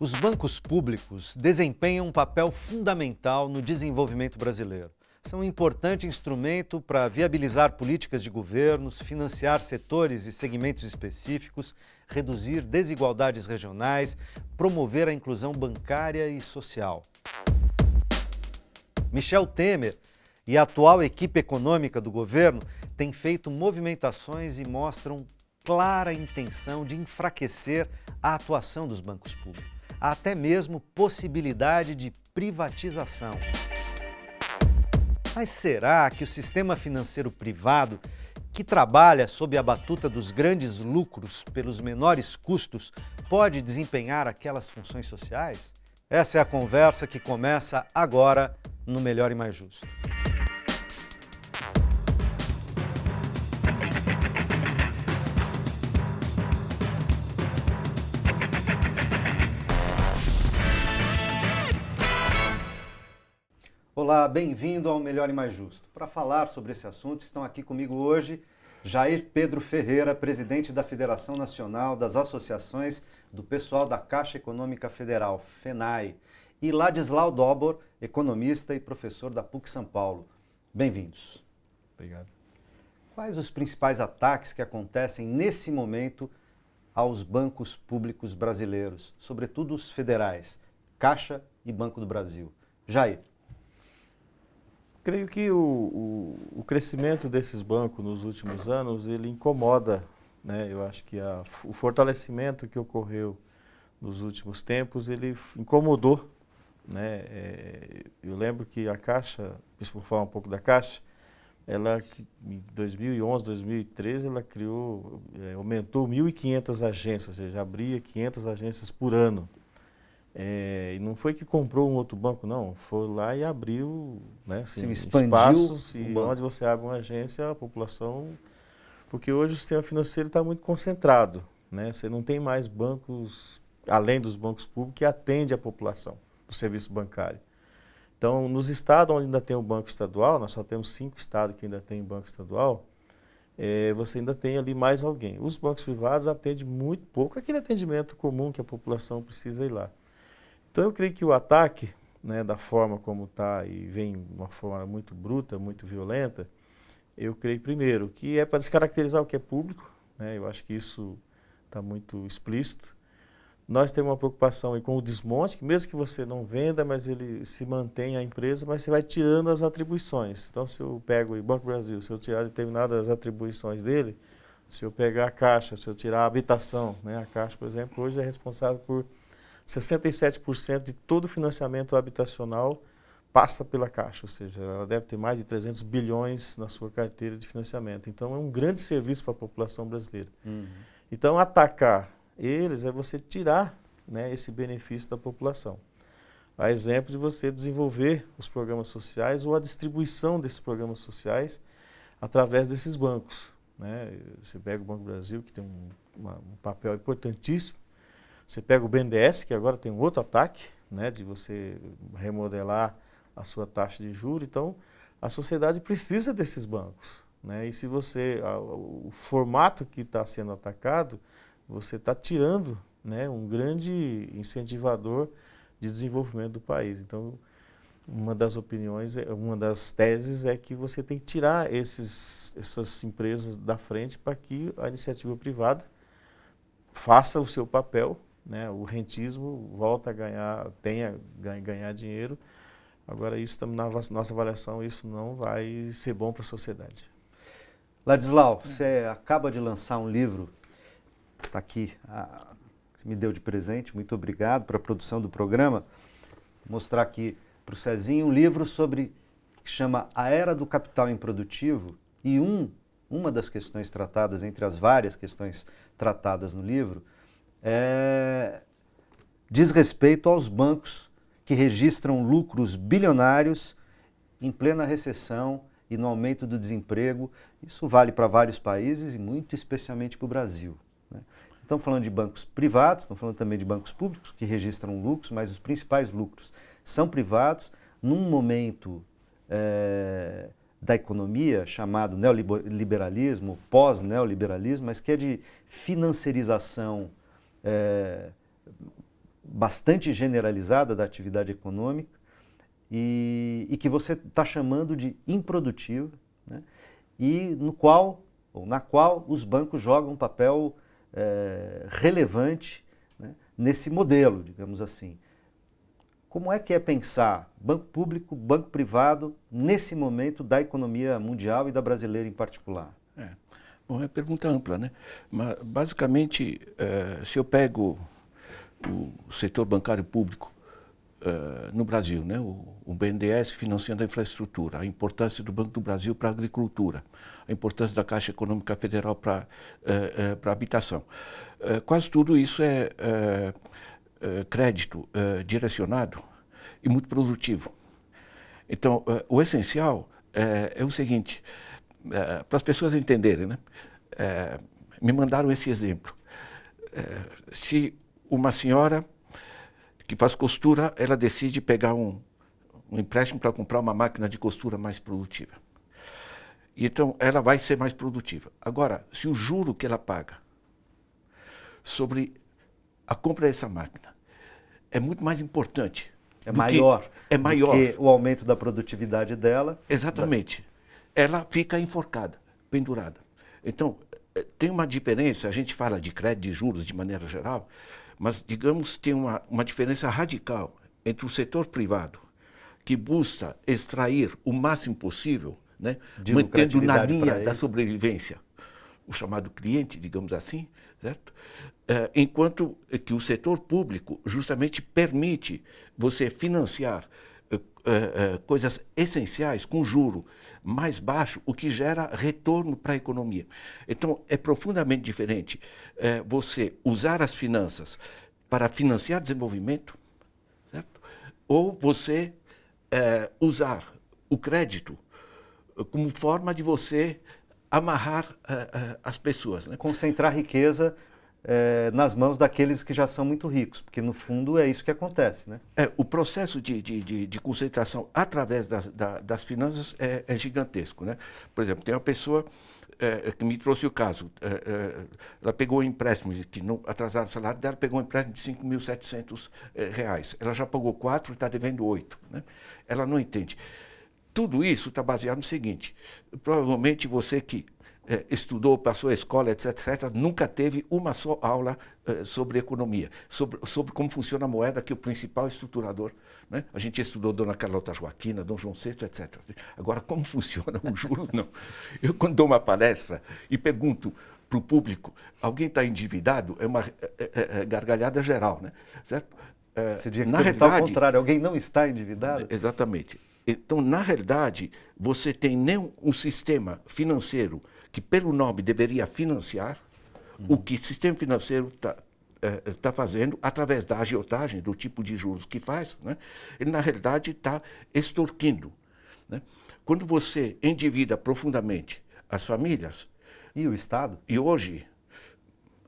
Os bancos públicos desempenham um papel fundamental no desenvolvimento brasileiro. São um importante instrumento para viabilizar políticas de governos, financiar setores e segmentos específicos, reduzir desigualdades regionais, promover a inclusão bancária e social. Michel Temer e a atual equipe econômica do governo têm feito movimentações e mostram clara intenção de enfraquecer a atuação dos bancos públicos. Há até mesmo possibilidade de privatização. Mas será que o sistema financeiro privado, que trabalha sob a batuta dos grandes lucros pelos menores custos, pode desempenhar aquelas funções sociais? Essa é a conversa que começa agora no Melhor e Mais Justo. Olá, bem-vindo ao Melhor e Mais Justo. Para falar sobre esse assunto, estão aqui comigo hoje Jair Pedro Ferreira, presidente da Federação Nacional das Associações do Pessoal da Caixa Econômica Federal, FENAI, e Ladislau Dobor, economista e professor da PUC São Paulo. Bem-vindos. Obrigado. Quais os principais ataques que acontecem nesse momento aos bancos públicos brasileiros, sobretudo os federais, Caixa e Banco do Brasil? Jair. Creio que o crescimento desses bancos nos últimos anos, ele incomoda, né? Eu acho que o fortalecimento que ocorreu nos últimos tempos, ele incomodou, né? Eu lembro que a Caixa, vou falar um pouco da Caixa, ela em 2011, 2013, ela criou, aumentou 1.500 agências, ou seja, abria 500 agências por ano. E não foi que comprou um outro banco, não. Foi lá e abriu, né, assim, espaços, e onde você abre uma agência, a população... Porque hoje o sistema financeiro está muito concentrado, né? Você não tem mais bancos, além dos bancos públicos, que atendem a população do serviço bancário. Então, nos estados onde ainda tem o banco estadual, nós só temos 5 estados que ainda tem banco estadual, você ainda tem ali mais alguém. Os bancos privados atendem muito pouco aquele atendimento comum que a população precisa ir lá. Então eu creio que o ataque, né, da forma como está e vem de uma forma muito bruta, muito violenta, eu creio primeiro que é para descaracterizar o que é público, né, eu acho que isso está muito explícito. Nós temos uma preocupação aí com o desmonte, que mesmo que você não venda, mas ele se mantém a empresa, mas você vai tirando as atribuições. Então se eu pego o Banco Brasil, se eu tirar determinadas atribuições dele, se eu pegar a Caixa, se eu tirar a habitação, né, a Caixa, por exemplo, hoje é responsável por 67% de todo o financiamento habitacional passa pela Caixa, ou seja, ela deve ter mais de 300 bilhões na sua carteira de financiamento. Então, é um grande serviço para a população brasileira. Então, atacar eles é você tirar, né, esse benefício da população. Há exemplo de você desenvolver os programas sociais ou a distribuição desses programas sociais através desses bancos, né? Você pega o Banco Brasil, que tem um papel importantíssimo. Você pega o BNDES, que agora tem um outro ataque, né, de você remodelar a sua taxa de juros. Então, a sociedade precisa desses bancos, né? E se o formato que está sendo atacado, você está tirando, né, um grande incentivador de desenvolvimento do país. Então, uma das opiniões, uma das teses é que você tem que tirar essas empresas da frente para que a iniciativa privada faça o seu papel, né, o rentismo volta a ganhar dinheiro. Agora, isso, na nossa avaliação, isso não vai ser bom para a sociedade. Ladislau, você acaba de lançar um livro, está aqui, você me deu de presente, muito obrigado para a produção do programa. Vou mostrar aqui para o Cezinho um livro que chama A Era do Capital Improdutivo, e uma das questões tratadas, entre as várias questões tratadas no livro, diz respeito aos bancos que registram lucros bilionários em plena recessão e no aumento do desemprego. Isso vale para vários países e muito especialmente para o Brasil, né? Estamos falando de bancos privados, estamos falando também de bancos públicos que registram lucros, mas os principais lucros são privados, num momento da economia chamado neoliberalismo, pós-neoliberalismo, mas que é de financiarização bastante generalizada da atividade econômica e que você está chamando de improdutiva, né? E no qual, ou na qual os bancos jogam um papel relevante, né, nesse modelo, digamos assim. Como é que é pensar banco público, banco privado, nesse momento da economia mundial e da brasileira em particular? Bom, é pergunta ampla, né? Mas, basicamente, se eu pego o setor bancário público no Brasil, né? O BNDES financiando a infraestrutura, a importância do Banco do Brasil para a agricultura, a importância da Caixa Econômica Federal para a habitação. Quase tudo isso é crédito direcionado e muito produtivo. Então, o essencial é o seguinte, para as pessoas entenderem, né? Me mandaram esse exemplo. Se uma senhora que faz costura, ela decide pegar um empréstimo para comprar uma máquina de costura mais produtiva. Então, ela vai ser mais produtiva. Agora, se o juro que ela paga sobre a compra dessa máquina é muito mais importante. É maior. É maior. Do que o aumento da produtividade dela. Exatamente. Ela fica enforcada, pendurada. Então, tem uma diferença, a gente fala de crédito de juros de maneira geral, mas, digamos, tem uma diferença radical entre o setor privado, que busca extrair o máximo possível, né, mantendo na linha da sobrevivência o chamado cliente, digamos assim, certo? Enquanto que o setor público justamente permite você financiar coisas essenciais com juro mais baixo, o que gera retorno para a economia. Então, é profundamente diferente você usar as finanças para financiar desenvolvimento, certo? Ou você usar o crédito como forma de você amarrar as pessoas, né? Concentrar riqueza nas mãos daqueles que já são muito ricos, porque no fundo é isso que acontece, né? O processo de concentração através das finanças é gigantesco, né? Por exemplo, tem uma pessoa que me trouxe o caso, ela pegou um empréstimo, que não atrasaram o salário dela, pegou um empréstimo de R$5.700, ela já pagou 4 e está devendo 8, né? Ela não entende. Tudo isso está baseado no seguinte, provavelmente você que estudou, passou a escola, etc., nunca teve uma só aula sobre economia, sobre como funciona a moeda, que é o principal estruturador, né? A gente estudou Dona Carlota Joaquina, Dom João VI, etc. Agora, como funciona os juros, não. Eu, quando dou uma palestra e pergunto para o público, alguém está endividado? É uma gargalhada geral, né? Certo? Você tinha que perguntar ao contrário, alguém não está endividado? Exatamente. Então, na realidade, você tem nem um sistema financeiro que, pelo nome, deveria financiar o que o sistema financeiro está fazendo através da agiotagem, do tipo de juros que faz, né? Ele, na realidade, está extorquindo, né? Quando você endivida profundamente as famílias... E o Estado? E hoje,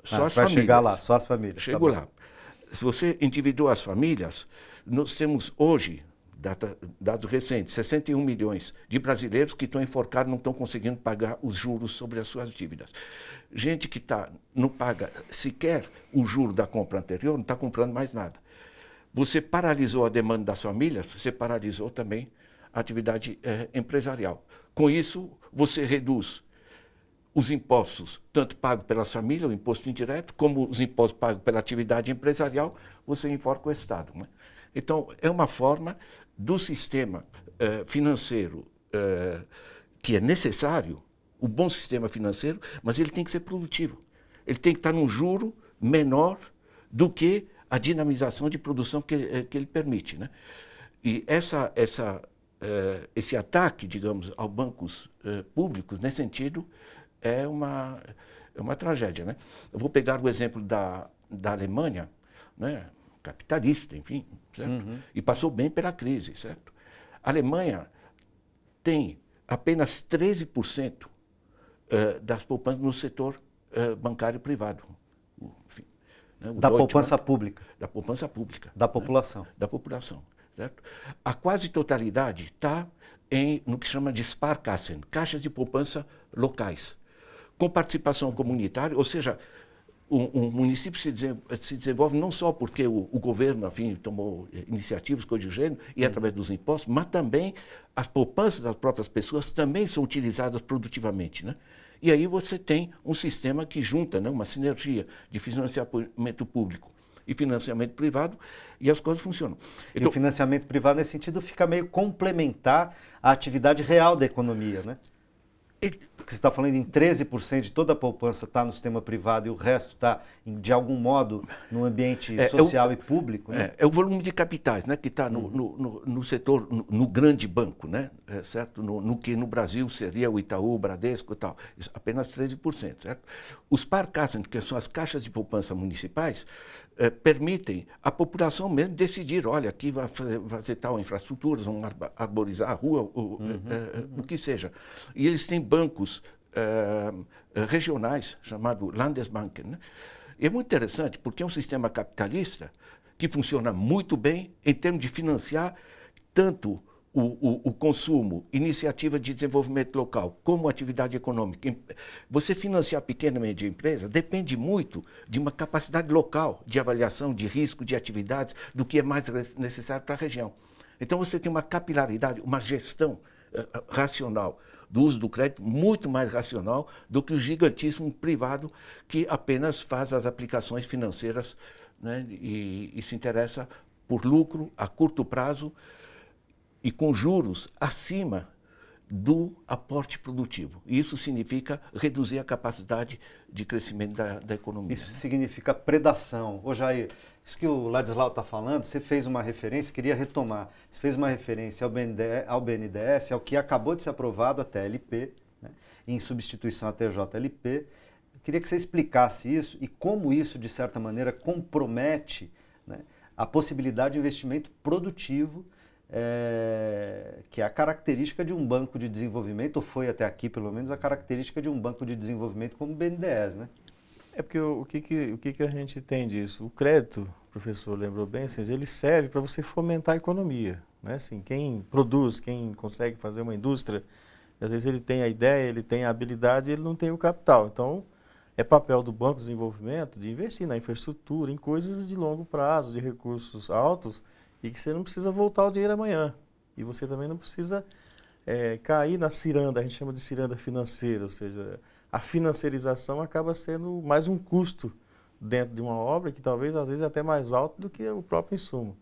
só as famílias... Vai chegar lá, só as famílias. Chego lá. Se você endividou as famílias, nós temos hoje... dados recentes, 61 milhões de brasileiros que estão enforcados, não estão conseguindo pagar os juros sobre as suas dívidas. Gente que não paga sequer o juro da compra anterior, não está comprando mais nada. Você paralisou a demanda das famílias, você paralisou também a atividade empresarial. Com isso, você reduz os impostos, tanto pagos pelas famílias, o imposto indireto, como os impostos pagos pela atividade empresarial, você enforca o Estado, né? Então, é uma forma do sistema financeiro que é necessário, o bom sistema financeiro, mas ele tem que ser produtivo. Ele tem que estar num juro menor do que a dinamização de produção que ele permite, né? E esse ataque, digamos, aos bancos públicos, nesse sentido, é uma tragédia, né? Eu vou pegar o exemplo da Alemanha, né? Capitalista, enfim, certo? Uhum. E passou bem pela crise, certo? A Alemanha tem apenas 13% das poupanças no setor bancário privado. Enfim, né? Da poupança pública. Da poupança pública. Da população. Né? Da população, certo? A quase totalidade está no que chama de Sparkassen, caixas de poupança locais, com participação comunitária, ou seja, um município se desenvolve não só porque o governo, enfim, tomou iniciativas, coisas do gênero, e através dos impostos, mas também as poupanças das próprias pessoas também são utilizadas produtivamente, né? E aí você tem um sistema que junta, né, uma sinergia de financiamento público e financiamento privado, e as coisas funcionam. Então, e o financiamento privado, nesse sentido, fica meio complementar à atividade real da economia, né? Porque você está falando em 13% de toda a poupança está no sistema privado e o resto está, de algum modo, no ambiente social e público. Né? É o volume de capitais, né, que está no setor, no grande banco, né, certo? No que no Brasil seria o Itaú, o Bradesco e tal. Isso, apenas 13%. Certo? Os PAR-CASAN, que são as caixas de poupança municipais, permitem a população mesmo decidir, olha, aqui vai fazer tal infraestruturas, vão arborizar a rua, o que seja. E eles têm bancos regionais, chamado Landesbanken, né? E é muito interessante, porque é um sistema capitalista que funciona muito bem em termos de financiar tanto o consumo, iniciativa de desenvolvimento local, como atividade econômica. Você financiar pequena e média empresa depende muito de uma capacidade local de avaliação de risco, de atividades, do que é mais necessário para a região. Então você tem uma capilaridade, uma gestão racional do uso do crédito, muito mais racional do que o gigantismo privado que apenas faz as aplicações financeiras, né, e se interessa por lucro a curto prazo e com juros acima do aporte produtivo. Isso significa reduzir a capacidade de crescimento da economia. Isso significa predação. Ô Jair, isso que o Ladislau está falando, você fez uma referência, queria retomar, você fez uma referência ao BNDES, ao que acabou de ser aprovado, a TLP, né, em substituição à TJLP. Eu queria que você explicasse isso e como isso, de certa maneira, compromete, né, a possibilidade de investimento produtivo, que é a característica de um banco de desenvolvimento, ou foi até aqui, pelo menos, a característica de um banco de desenvolvimento como o BNDES, né? É porque o que a gente tem disso? O crédito, o professor lembrou bem, assim, ele serve para você fomentar a economia, né? Assim, quem produz, quem consegue fazer uma indústria, às vezes ele tem a ideia, ele tem a habilidade, ele não tem o capital. Então, é papel do Banco de Desenvolvimento de investir na infraestrutura, em coisas de longo prazo, de recursos altos, e que você não precisa voltar o dinheiro amanhã. E você também não precisa cair na ciranda, a gente chama de ciranda financeira, ou seja, a financiarização acaba sendo mais um custo dentro de uma obra que talvez, às vezes, é até mais alto do que o próprio insumo.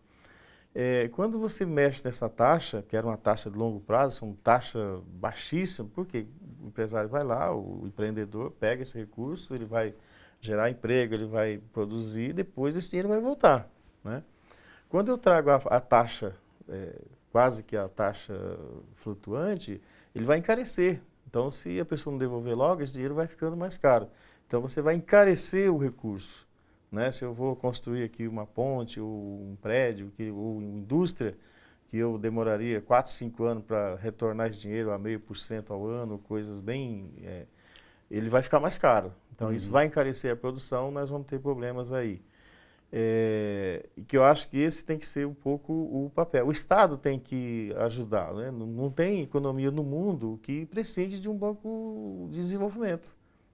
Quando você mexe nessa taxa, que era uma taxa de longo prazo, são taxa baixíssima, porque o empresário vai lá, o empreendedor pega esse recurso, ele vai gerar emprego, ele vai produzir, e depois esse dinheiro vai voltar, né? Quando eu trago a taxa, quase que a taxa flutuante, ele vai encarecer. Então, se a pessoa não devolver logo, esse dinheiro vai ficando mais caro. Então, você vai encarecer o recurso, né? Se eu vou construir aqui uma ponte, ou um prédio, ou uma indústria, que eu demoraria 4, 5 anos para retornar esse dinheiro a 0,5% ao ano, coisas bem... ele vai ficar mais caro. Então, isso vai encarecer a produção, nós vamos ter problemas aí. E que eu acho que esse tem que ser um pouco o papel. O Estado tem que ajudar, né? Não tem economia no mundo que prescinde de um banco de desenvolvimento,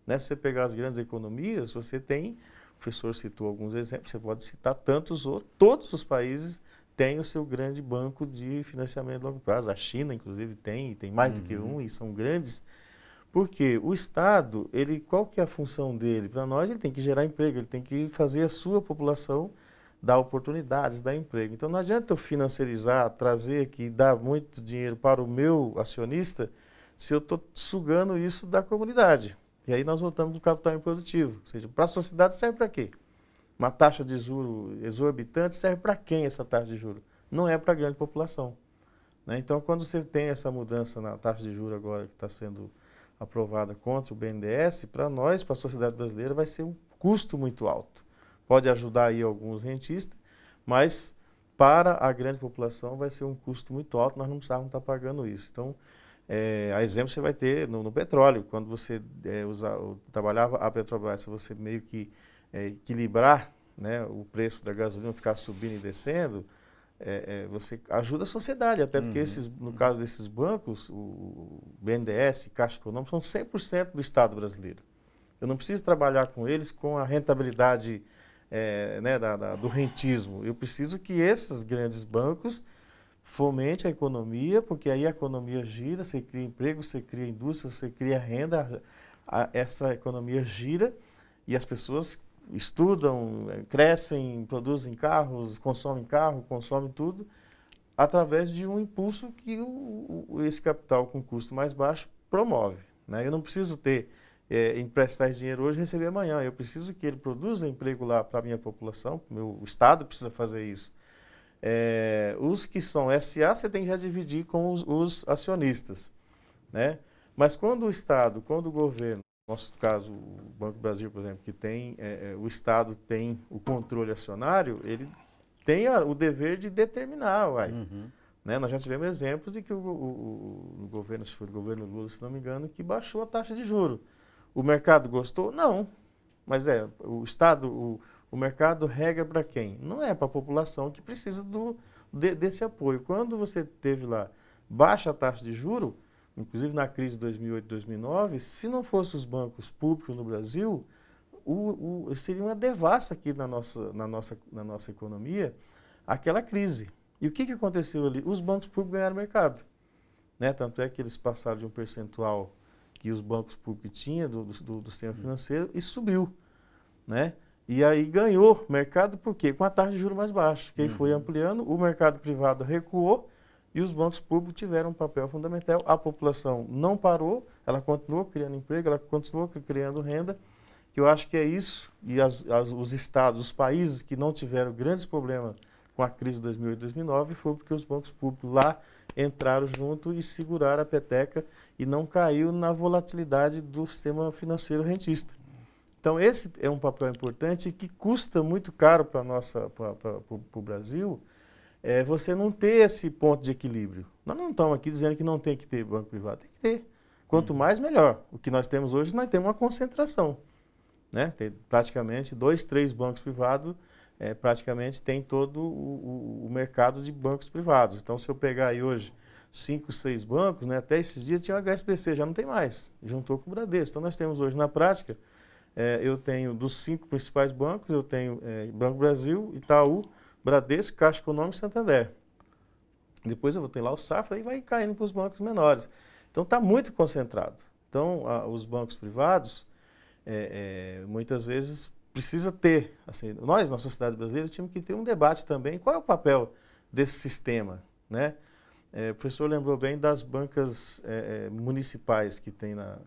né? Se você pegar as grandes economias, você tem, o professor citou alguns exemplos, você pode citar tantos outros, todos os países têm o seu grande banco de financiamento de longo prazo. A China, inclusive, tem mais do que um, e são grandes. Porque o Estado, qual que é a função dele? Para nós, ele tem que gerar emprego, ele tem que fazer a sua população dar oportunidades, dar emprego. Então, não adianta eu financiarizar, trazer aqui, dar muito dinheiro para o meu acionista, se eu estou sugando isso da comunidade. E aí nós voltamos para o capital improdutivo. Ou seja, para a sociedade serve para quê? Uma taxa de juros exorbitante serve para quem essa taxa de juros? Não é para a grande população, né? Então, quando você tem essa mudança na taxa de juros agora que está sendo aprovada contra o BNDES, para nós, para a sociedade brasileira, vai ser um custo muito alto. Pode ajudar aí alguns rentistas, mas para a grande população vai ser um custo muito alto, nós não precisamos estar pagando isso. Então, a exemplo você vai ter no petróleo, quando você trabalhava a Petrobras, se você meio que equilibrar, né, o preço da gasolina, ficar subindo e descendo, você ajuda a sociedade, até porque no caso desses bancos, o BNDES, Caixa Econômica, são 100% do Estado brasileiro. Eu não preciso trabalhar com eles com a rentabilidade né, do rentismo. Eu preciso que esses grandes bancos fomentem a economia, porque aí a economia gira, você cria emprego, você cria indústria, você cria renda, essa economia gira e as pessoas estudam, crescem, produzem carros, consomem tudo, através de um impulso que esse capital com custo mais baixo promove. Né? Eu não preciso ter emprestar esse dinheiro hoje e receber amanhã. Eu preciso que ele produza emprego lá para a minha população, o Estado precisa fazer isso. Os que são SA, você tem que já dividir com os acionistas. Né? Mas quando o Estado, quando o governo, no nosso caso o Banco do Brasil, por exemplo, que tem, o Estado tem o controle acionário, ele tem o dever de determinar, né? Nós já tivemos exemplos de que o governo, se foi o governo Lula, se não me engano, que baixou a taxa de juros. O mercado gostou? Não. Mas o Estado, o mercado regra para quem? Não é para a população que precisa desse apoio. Quando você teve lá baixa taxa de juros, inclusive na crise de 2008, 2009, se não fossem os bancos públicos no Brasil, seria uma devassa aqui na nossa economia, aquela crise. E o que aconteceu ali? Os bancos públicos ganharam mercado. Né? Tanto é que eles passaram de um percentual que os bancos públicos tinham do sistema financeiro e subiu. Né? E aí ganhou mercado por quê? Com a taxa de juros mais baixa. Que aí foi ampliando, o mercado privado recuou e os bancos públicos tiveram um papel fundamental. A população não parou, ela continuou criando emprego, ela continuou criando renda, que eu acho que é isso. E os estados, os países que não tiveram grandes problemas com a crise de 2008 e 2009 foi porque os bancos públicos lá entraram junto e seguraram a peteca e não caiu na volatilidade do sistema financeiro rentista. Então, esse é um papel importante que custa muito caro para o Brasil, você não ter esse ponto de equilíbrio. Nós não estamos aqui dizendo que não tem que ter banco privado, tem que ter. Quanto mais, melhor. O que nós temos hoje, nós temos uma concentração. Né? Tem praticamente 2, 3 bancos privados, praticamente tem todo o mercado de bancos privados. Então, se eu pegar aí hoje 5, 6 bancos, né, até esses dias tinha o HSBC, já não tem mais, juntou com o Bradesco. Então, nós temos hoje, na prática, eu tenho dos 5 principais bancos, eu tenho Banco Brasil, Itaú, Bradesco, Caixa Econômica e Santander. Depois eu vou ter lá o Safra e vai caindo para os bancos menores. Então, está muito concentrado. Então, os bancos privados, muitas vezes, precisa ter, assim, nós, na sociedade brasileira, tínhamos que ter um debate também, qual é o papel desse sistema, né? O professor lembrou bem das bancas municipais que tem na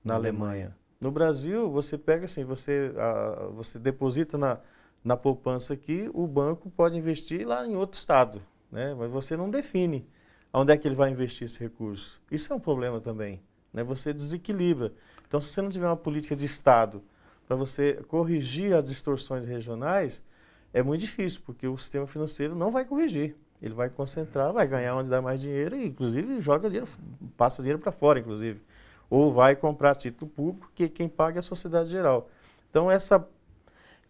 Alemanha. No Brasil, você pega assim, você deposita na poupança aqui, o banco pode investir lá em outro estado, né? Mas você não define onde é que ele vai investir esse recurso. Isso é um problema também, né? Você desequilibra. Então, se você não tiver uma política de Estado para você corrigir as distorções regionais, é muito difícil, porque o sistema financeiro não vai corrigir. Ele vai concentrar, vai ganhar onde dá mais dinheiro e, inclusive, joga dinheiro, passa dinheiro para fora, inclusive. Ou vai comprar título público, que quem paga é a sociedade geral. Então,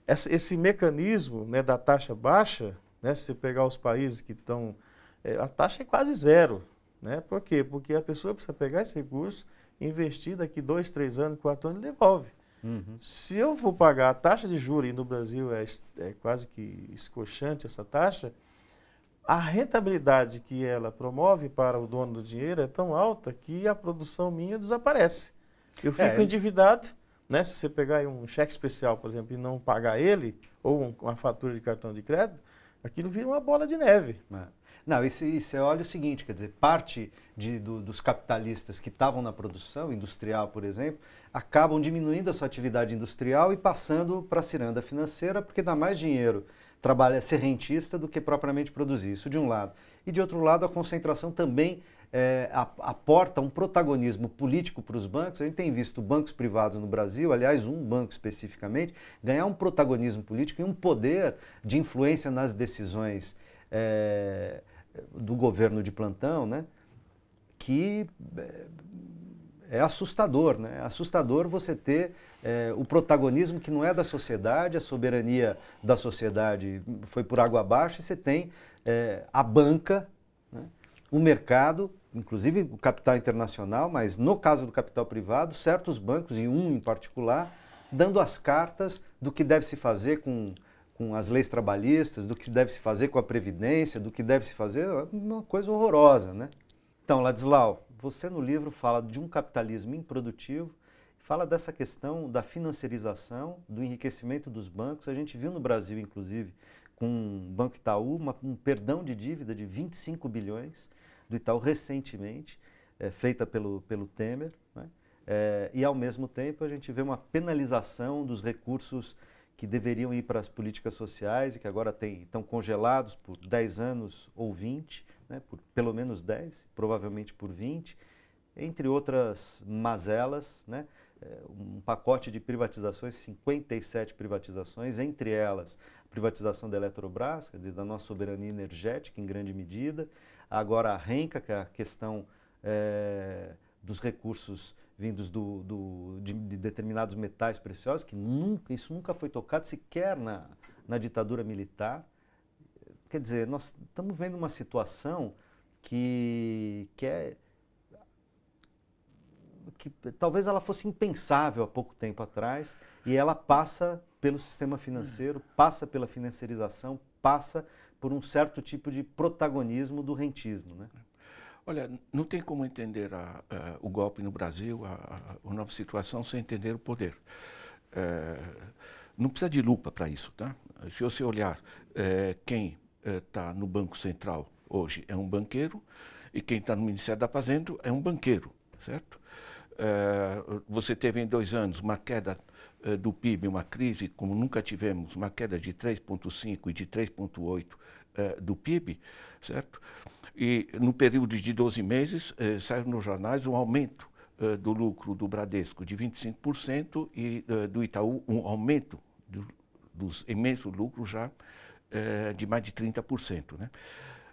esse mecanismo, né, da taxa baixa, né, se você pegar os países que estão... a taxa é quase zero. Né? Por quê? Porque a pessoa precisa pegar esse recurso, investir daqui 2, 3 anos, 4 anos e devolve. Se eu vou pagar a taxa de juros, e no Brasil é quase que escochante essa taxa, a rentabilidade que ela promove para o dono do dinheiro é tão alta que a produção minha desaparece. Eu fico endividado, né? Se você pegar aí um cheque especial, por exemplo, e não pagar ele, ou uma fatura de cartão de crédito, aquilo vira uma bola de neve. Não, e você olha o seguinte, quer dizer, parte dos capitalistas que estavam na produção industrial, por exemplo, acabam diminuindo a sua atividade industrial e passando para a ciranda financeira, porque dá mais dinheiro ser rentista do que propriamente produzir, isso de um lado. E de outro lado, a concentração também aporta um protagonismo político para os bancos. A gente tem visto bancos privados no Brasil, aliás, um banco especificamente, ganhar um protagonismo político e um poder de influência nas decisões do governo de plantão, né? Que é assustador, né? É assustador você ter o protagonismo que não é da sociedade, a soberania da sociedade foi por água abaixo, e você tem a banca, né? O mercado, inclusive o capital internacional, mas no caso do capital privado, certos bancos, e um em particular, dando as cartas do que deve se fazer com as leis trabalhistas, do que deve se fazer com a Previdência, do que deve se fazer, uma coisa horrorosa, né? Então, Ladislau, você no livro fala de um capitalismo improdutivo, fala dessa questão da financiarização, do enriquecimento dos bancos. A gente viu no Brasil, inclusive, com o Banco Itaú, um perdão de dívida de 25 bilhões do Itaú recentemente, feita pelo Temer, né? E, ao mesmo tempo, a gente vê uma penalização dos recursos que deveriam ir para as políticas sociais e que agora estão congelados por 10 anos ou 20, né, por pelo menos 10, provavelmente por 20, entre outras mazelas, né, um pacote de privatizações, 57 privatizações, entre elas a privatização da Eletrobras, quer dizer, da nossa soberania energética em grande medida, agora a Renca, que é a questão dos recursos vindos de determinados metais preciosos, que isso nunca foi tocado sequer na ditadura militar. Quer dizer, nós estamos vendo uma situação que talvez ela fosse impensável há pouco tempo atrás, e ela passa pelo sistema financeiro, passa pela financiarização, passa por um certo tipo de protagonismo do rentismo, né? Olha, não tem como entender o golpe no Brasil, a nova situação, sem entender o poder. Não precisa de lupa para isso, tá? Se você olhar quem está no Banco Central hoje é um banqueiro, e quem está no Ministério da Fazenda é um banqueiro, certo? Você teve em 2 anos uma queda do PIB, uma crise como nunca tivemos, uma queda de 3,5% e de 3,8% do PIB, certo? E no período de 12 meses, saiu nos jornais um aumento do lucro do Bradesco de 25% e do Itaú um aumento dos imensos lucros já de mais de 30%, né?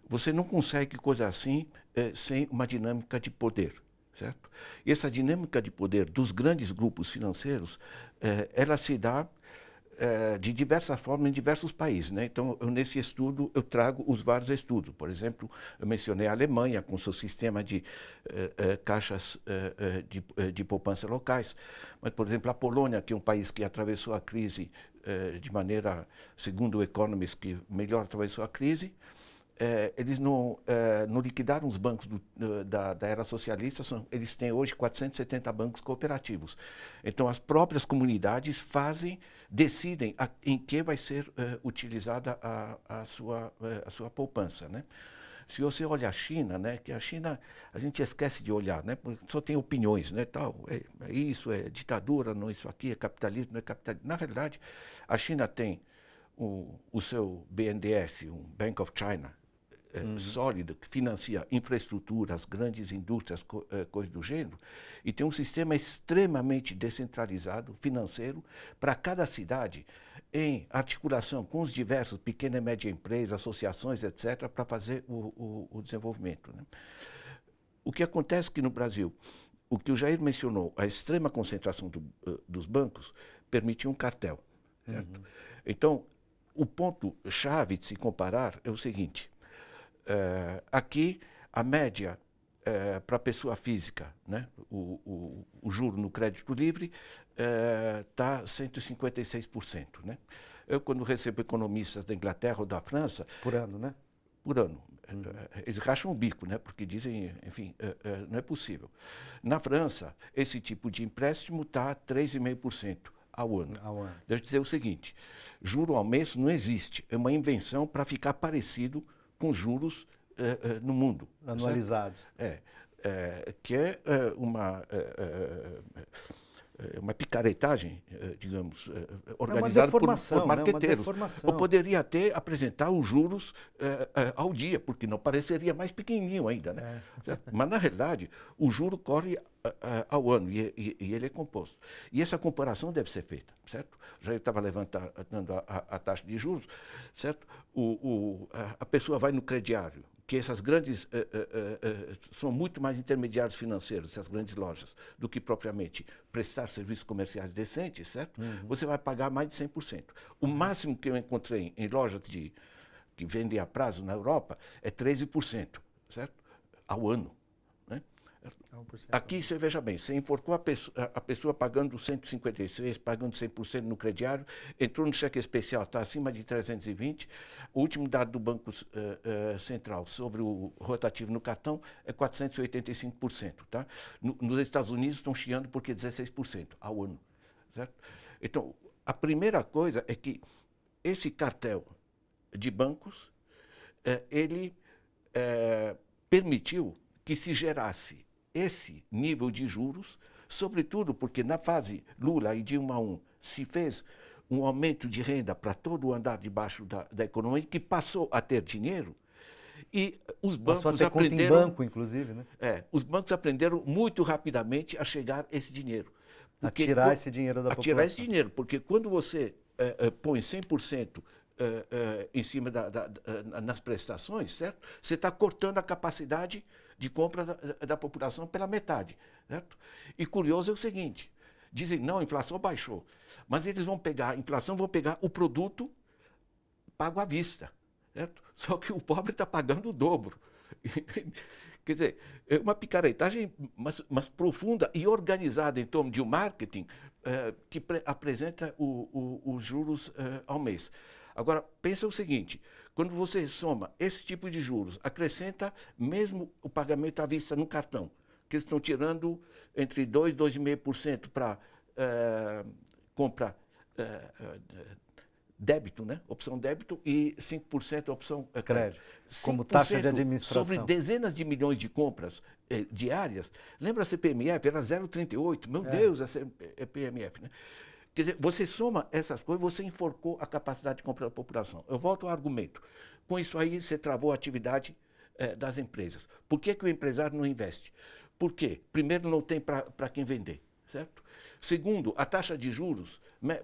Você não consegue coisa assim sem uma dinâmica de poder, certo? E essa dinâmica de poder dos grandes grupos financeiros, ela se dá de diversas formas em diversos países, né? Então, nesse estudo, eu trago os vários estudos. Por exemplo, eu mencionei a Alemanha com seu sistema de caixas de poupança locais. Mas, por exemplo, a Polônia, que é um país que atravessou a crise de maneira, segundo o Economist, que melhor atravessou a crise, eles não liquidaram os bancos da era socialista, eles têm hoje 470 bancos cooperativos. Então, as próprias comunidades decidem em que vai ser utilizada a sua poupança, né? Se você olha a China, né, que a China a gente esquece de olhar, né, porque só tem opiniões, né, tal, isso, é ditadura, não isso aqui, é capitalismo, não é capitalismo. Na realidade, a China tem o seu BNDES, um Bank of China, sólido, que financia infraestruturas, grandes indústrias, coisas do gênero, e tem um sistema extremamente descentralizado, financeiro, para cada cidade, em articulação com os diversos pequena e média empresas, associações, etc., para fazer o desenvolvimento, né? O que acontece que no Brasil, o que o Jair mencionou, a extrema concentração dos bancos, permitiu um cartel, certo? Então, o ponto-chave de se comparar é o seguinte: aqui, a média para a pessoa física, né, o juro no crédito livre está 156%. Né? Eu, quando recebo economistas da Inglaterra ou da França... Por ano, né? Por ano. Eles racham o bico, né, porque dizem, enfim, não é possível. Na França, esse tipo de empréstimo está 3,5% ao ano. Deixa eu dizer o seguinte: juro ao mês não existe. É uma invenção para ficar parecido com juros no mundo. Anualizados. Que é uma picaretagem, digamos, organizada por marqueteiros. Eu poderia até apresentar os juros ao dia, porque não pareceria mais pequenininho ainda, né? Mas, na realidade, o juro corre ao ano e ele é composto. E essa comparação deve ser feita, certo? Já eu estava levantando a taxa de juros, certo? A pessoa vai no crediário, que essas grandes são muito mais intermediários financeiros, essas grandes lojas, do que propriamente prestar serviços comerciais decentes, certo? Você vai pagar mais de 100%. O máximo que eu encontrei em lojas que vendem a prazo na Europa é 13%, certo? Ao ano, né? Aqui você veja bem, você enforcou a pessoa pagando 156, pagando 100% no crediário, entrou no cheque especial, está acima de 320. O último dado do Banco Central sobre o rotativo no cartão é 485%. Tá? Nos Estados Unidos estão chiando porque é 16% ao ano. Certo? Então, a primeira coisa é que esse cartel de bancos, ele permitiu que se gerasse esse nível de juros, sobretudo porque na fase Lula e Dilma I se fez um aumento de renda para todo o andar de baixo da economia, que passou a ter dinheiro, e os bancos passou a ter aprenderam... conta em banco, inclusive, né? Os bancos aprenderam muito rapidamente a chegar esse dinheiro. A tirar esse dinheiro da população. A tirar esse dinheiro, porque quando você põe 100% em cima nas prestações, certo? Você está cortando a capacidade de compra da população pela metade, certo? E curioso é o seguinte, dizem, não, a inflação baixou, mas eles vão pegar, a inflação vão pegar o produto pago à vista, certo? Só que o pobre está pagando o dobro. Quer dizer, é uma picaretagem mas profunda e organizada em torno de um marketing que apresenta os juros ao mês. Agora, pensa o seguinte, quando você soma esse tipo de juros, acrescenta mesmo o pagamento à vista no cartão, que eles estão tirando entre 2% e 2,5% para compra débito, né? Opção débito, e 5% opção crédito, como taxa de administração. Sobre dezenas de milhões de compras diárias. Lembra a CPMF? Era 0,38. Meu Deus, a CPMF, né? Quer dizer, você soma essas coisas, você enforcou a capacidade de compra da população. Eu volto ao argumento. Com isso aí, você travou a atividade das empresas. Por que o empresário não investe? Por quê? Primeiro, não tem para quem vender, certo? Segundo, a taxa de juros,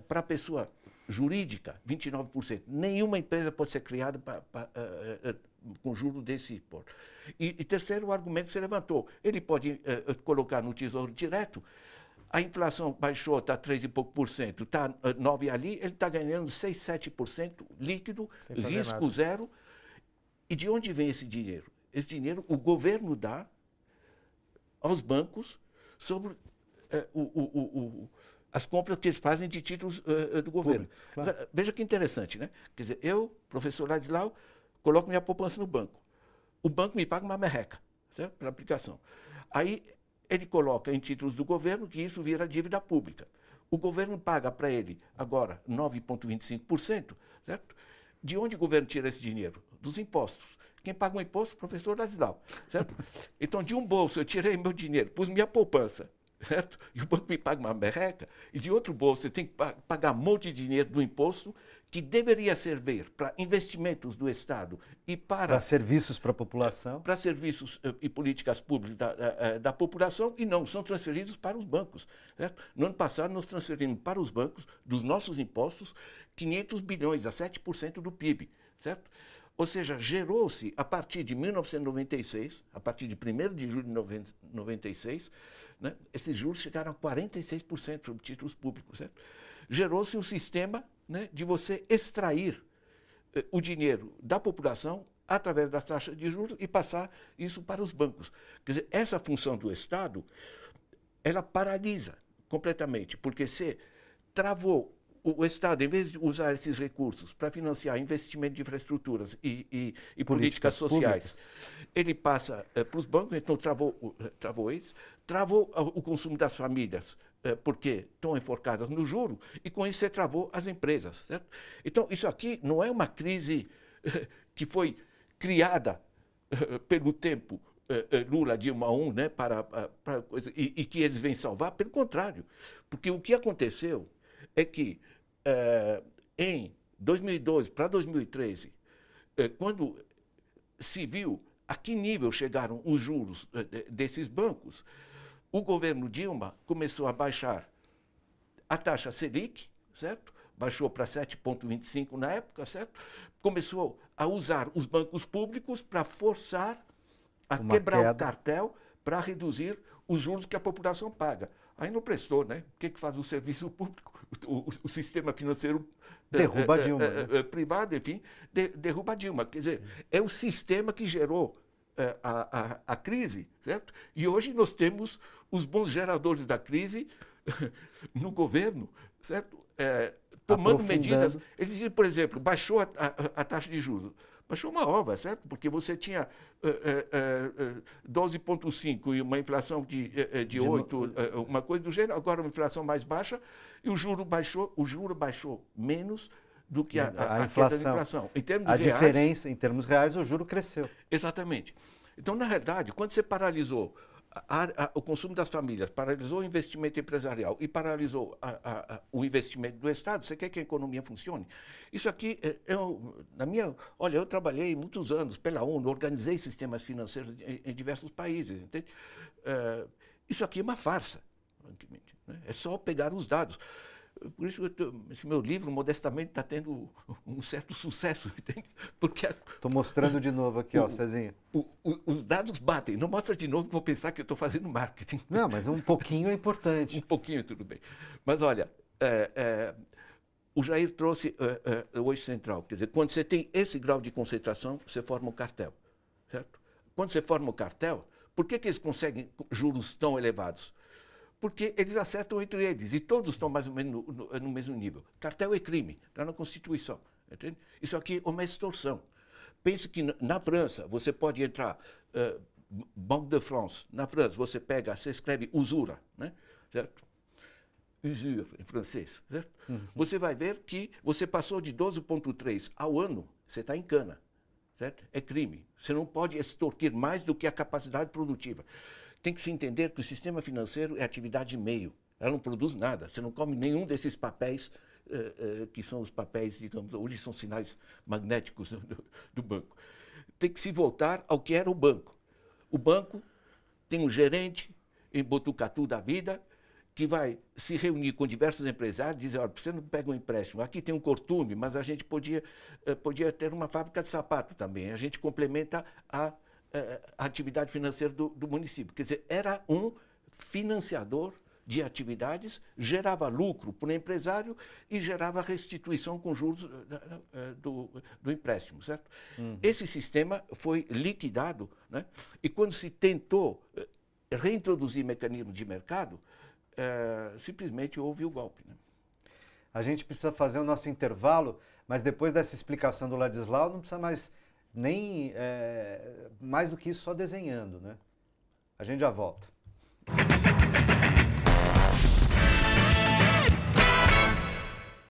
para a pessoa jurídica, 29%. Nenhuma empresa pode ser criada com juros desse porte. E terceiro, o argumento que você levantou. Ele pode colocar no Tesouro Direto. A inflação baixou, está 3 e pouco por cento, está 9 ali, ele está ganhando 6, 7% líquido, risco zero. E de onde vem esse dinheiro? Esse dinheiro o governo dá aos bancos sobre as compras que eles fazem de títulos do governo. Público, claro. Veja que interessante, né? Quer dizer, eu, professor Ladislau, coloco minha poupança no banco. O banco me paga uma merreca, certo? Pela aplicação. Aí ele coloca em títulos do governo que isso vira dívida pública. O governo paga para ele agora 9,25%, certo? De onde o governo tira esse dinheiro? Dos impostos. Quem paga o imposto? O professor Ladislau, certo? Então, de um bolso eu tirei meu dinheiro, pus minha poupança, certo? E o banco me paga uma merreca, e de outro bolso você tem que pagar um monte de dinheiro do imposto que deveria servir para investimentos do Estado e para serviços para a população. Para serviços e políticas públicas da população, e não, são transferidos para os bancos. Certo? No ano passado, nós transferimos para os bancos, dos nossos impostos, 500 bilhões, a 7% do PIB. Certo? Ou seja, gerou-se, a partir de 1996, a partir de 1º de julho de 1996, né, esses juros chegaram a 46% sobre títulos públicos. Certo? Gerou-se um sistema, né, de você extrair o dinheiro da população através das taxas de juros e passar isso para os bancos. Quer dizer, essa função do Estado, ela paralisa completamente, porque se travou o Estado, em vez de usar esses recursos para financiar investimento de infraestruturas e políticas sociais, ele passa para os bancos, então travou eles, travou o consumo das famílias, porque estão enforcadas no juro, e com isso você travou as empresas. Certo? Então, isso aqui não é uma crise que foi criada pelo tempo Lula, Dilma I, né, e que eles vêm salvar, pelo contrário. Porque o que aconteceu é que em 2012 para 2013, quando se viu a que nível chegaram os juros desses bancos, o governo Dilma começou a baixar a taxa Selic, certo? Baixou para 7,25 na época, certo? Começou a usar os bancos públicos para forçar a quebrar o cartel para reduzir os juros que a população paga. Aí não prestou, né? O que faz o serviço público? O sistema financeiro derruba a Dilma, né? Privado, enfim, derruba a Dilma. Quer dizer, é o sistema que gerou a crise, certo? E hoje nós temos os bons geradores da crise no governo, certo? Tomando medidas. Eles diziam, por exemplo, baixou a taxa de juros. Baixou uma ova, certo? Porque você tinha 12,5 e uma inflação de 8, uma coisa do gênero, agora uma inflação mais baixa, e o juro baixou menos do que a inflação. Em termos a reais, diferença, em termos reais, o juro cresceu. Exatamente. Então, na realidade, quando você paralisou o consumo das famílias, paralisou o investimento empresarial e paralisou o investimento do Estado, você quer que a economia funcione? Isso aqui, olha, eu trabalhei muitos anos pela ONU, organizei sistemas financeiros em diversos países, entende? Isso aqui é uma farsa, francamente, né? É só pegar os dados. Por isso, esse meu livro, modestamente, está tendo um certo sucesso, entende? Porque estou mostrando de novo aqui, ó, Cezinha. Os dados batem. Não mostra de novo que vou pensar que eu estou fazendo marketing. Não, mas um pouquinho é importante. Um pouquinho, tudo bem. Mas olha, o Jair trouxe o eixo central. Quer dizer, quando você tem esse grau de concentração, você forma um cartel, certo? Quando você forma um cartel, por que eles conseguem juros tão elevados? Porque eles acertam entre eles e todos estão mais ou menos no mesmo nível. Cartel é crime, está na Constituição. Entende? Isso aqui é uma extorsão. Pense que na França você pode entrar, Banque de France, na França você escreve usura, né? Certo? Usure em francês, certo? Você vai ver que você passou de 12,3 ao ano, você está em cana, certo? É crime. Você não pode extorquir mais do que a capacidade produtiva. Tem que se entender que o sistema financeiro é atividade de meio. Ela não produz nada. Você não come nenhum desses papéis, que são os papéis, digamos, hoje são sinais magnéticos do banco. Tem que se voltar ao que era o banco. O banco tem um gerente em Botucatu da vida que vai se reunir com diversos empresários e dizer, olha, você não pega um empréstimo, aqui tem um cortume, mas a gente podia ter uma fábrica de sapato também. A gente complementa a atividade financeira do município. Quer dizer, era um financiador de atividades, gerava lucro para o empresário e gerava restituição com juros do empréstimo, certo? Esse sistema foi liquidado, né? E quando se tentou reintroduzir mecanismos de mercado, simplesmente houve o golpe, né? A gente precisa fazer o nosso intervalo, mas depois dessa explicação do Ladislau, não precisa mais nem mais do que isso, só desenhando, né? A gente já volta.